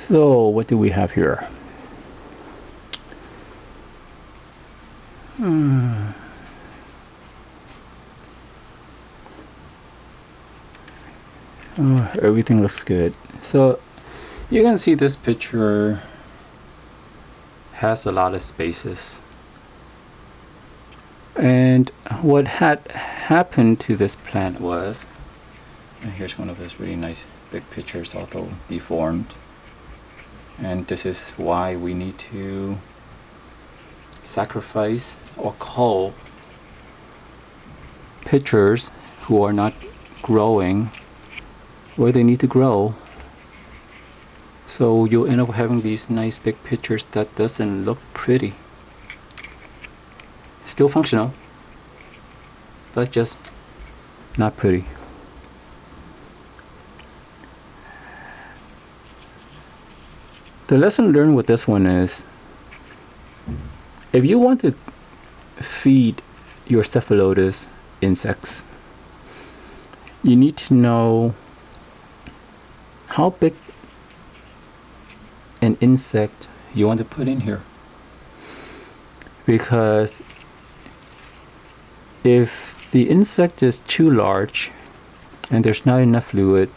So what do we have here? Oh, everything looks good. So you can see this picture has a lot of spaces. And what had happened to this plant was, and here's one of those really nice big pictures, although deformed. And this is why we need to sacrifice or cull pictures who are not growing where they need to grow. So you'll end up having these nice big pictures that doesn't look pretty. Still functional, but just not pretty. The lesson learned with this one is, if you want to feed your cephalotus insects, you need to know how big an insect you want to put in here. Because if the insect is too large and there's not enough fluid,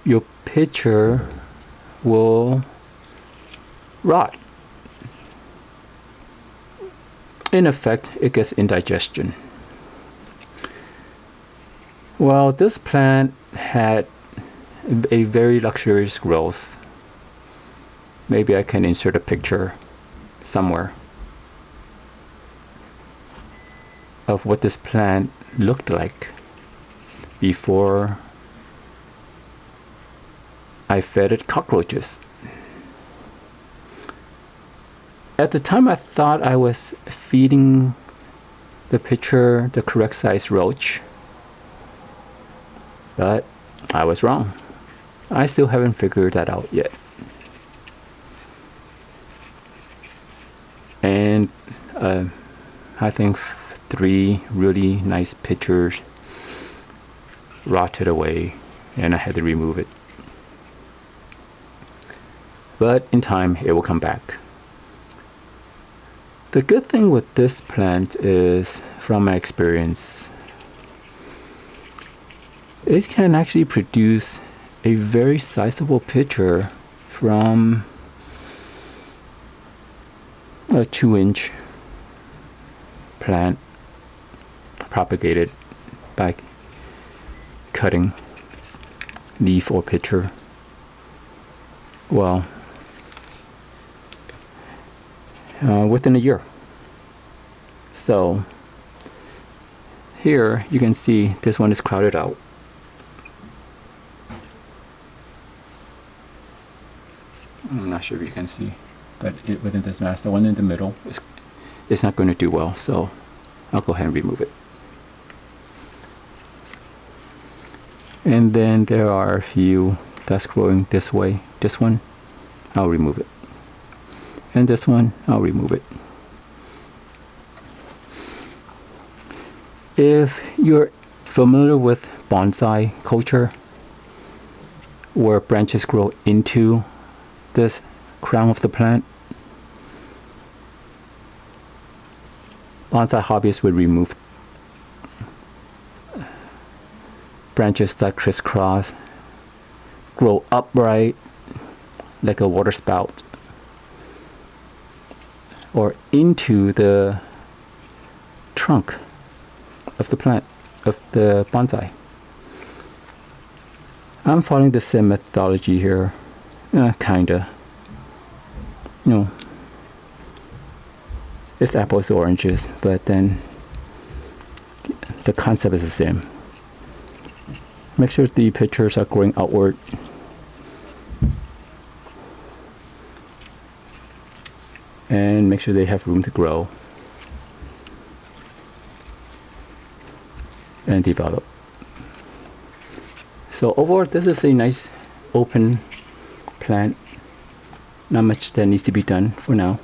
your pitcher will rot. In effect, it gets indigestion. Well, this plant had a very luxurious growth. Maybe I can insert a picture somewhere of what this plant looked like before I fed it cockroaches. At the time, I thought I was feeding the pitcher the correct size roach, but I was wrong. I still haven't figured that out yet. And I think 3 really nice pitchers rotted away, and I had to remove it. But in time, it will come back. The good thing with this plant is, from my experience, it can actually produce a very sizable pitcher from a 2-inch plant propagated by cutting leaf or pitcher. Well, within a year. So here you can see this one is crowded out. I'm not sure if you can see, but within this mass, the one in the middle is not going to do well, so I'll go ahead and remove it. And then there are a few that's growing this way. This one, I'll remove it. And this one, I'll remove it. If you're familiar with bonsai culture, where branches grow into this crown of the plant, bonsai hobbyists would remove branches that crisscross, grow upright like a water spout, or into the trunk of the plant, of the bonsai. I'm following the same methodology here, kinda. You know, it's apples to oranges, but then the concept is the same. Make sure the pitchers are growing outward. And make sure they have room to grow and develop. So overall, this is a nice open plant. Not much that needs to be done for now.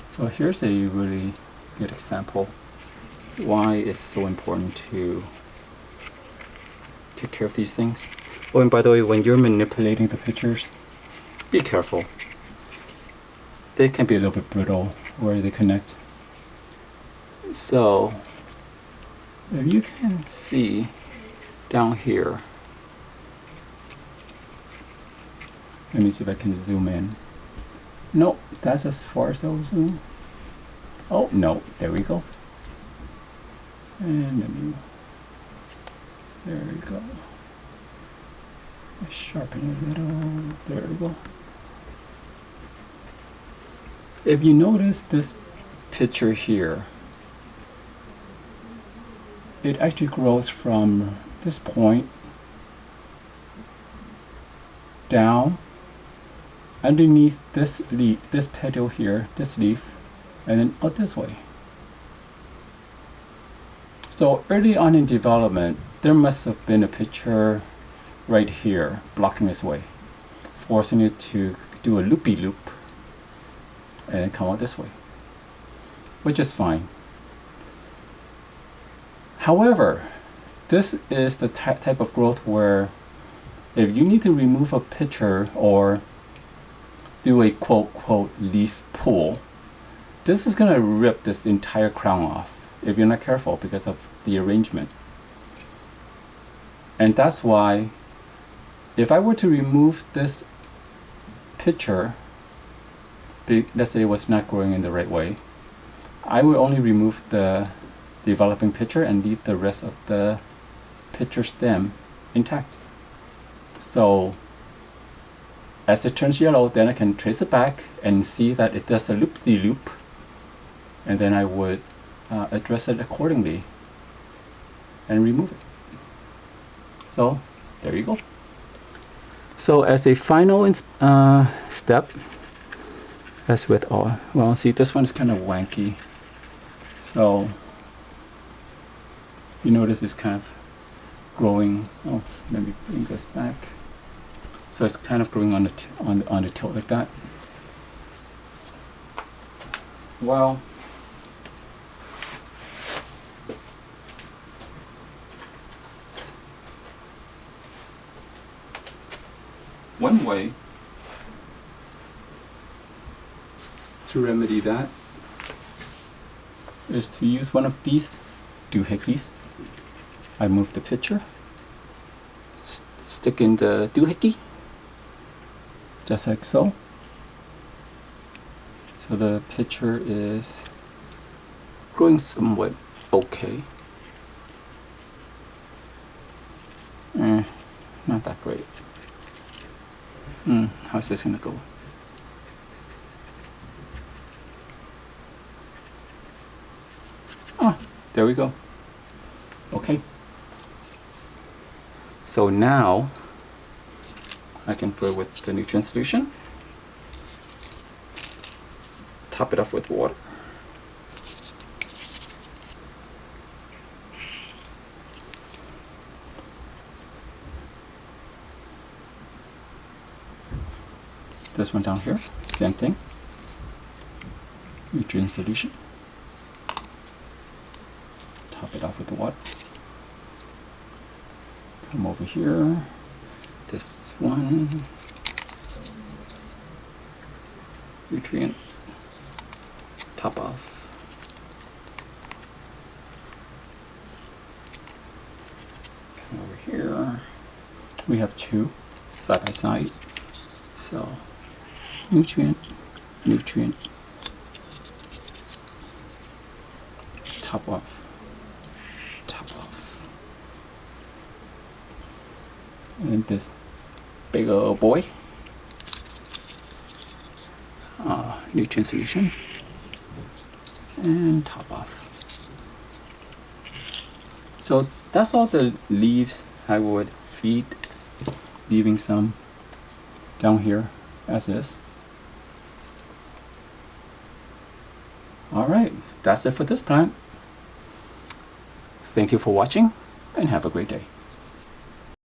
So here's a really good example why it's so important to take care of these things. Oh, and by the way, when you're manipulating the pictures, be careful. They can be a little bit brittle where they connect. So, if you can see down here, let me see if I can zoom in. Nope, that's as far as I'll zoom. Oh, no, there we go. And let me, there we go. Sharpen it a little, there we go. If you notice this picture here, it actually grows from this point down underneath this leaf, this petal here, this leaf, and then out this way. So early on in development, there must have been a picture right here blocking its way, forcing it to do a loopy-loop and come out this way, which is fine. However, this is the type of growth where if you need to remove a picture or do a quote leaf pull, this is going to rip this entire crown off if you're not careful because of the arrangement. And that's why if I were to remove this picture, let's say it was not growing in the right way, I would only remove the developing picture and leave the rest of the picture stem intact. So as it turns yellow, then I can trace it back and see that it does a loop-de-loop, and then I would address it accordingly and remove it. So there you go. So as a final step, as with all, well, see, this one's kind of wanky. So you notice it's kind of growing. Oh, let me bring this back. So it's kind of growing on the tilt like that. Well, one way to remedy that is to use one of these doohickeys. I move the picture, stick in the doohickey, just like so. So the picture is growing somewhat okay. Not that great. How's this gonna go? Ah, there we go. Okay. So now I can fill it with the nutrient solution, top it off with water, this one down here, same thing, nutrient solution, top it off with the water, come over here, this one, nutrient, top off, come over here, we have two side by side, so nutrient, nutrient, top off, top off, and this big old boy, nutrient solution, and top off. So that's all the leaves I would feed, leaving some down here as is. Alright, that's it for this plant. Thank you for watching and have a great day.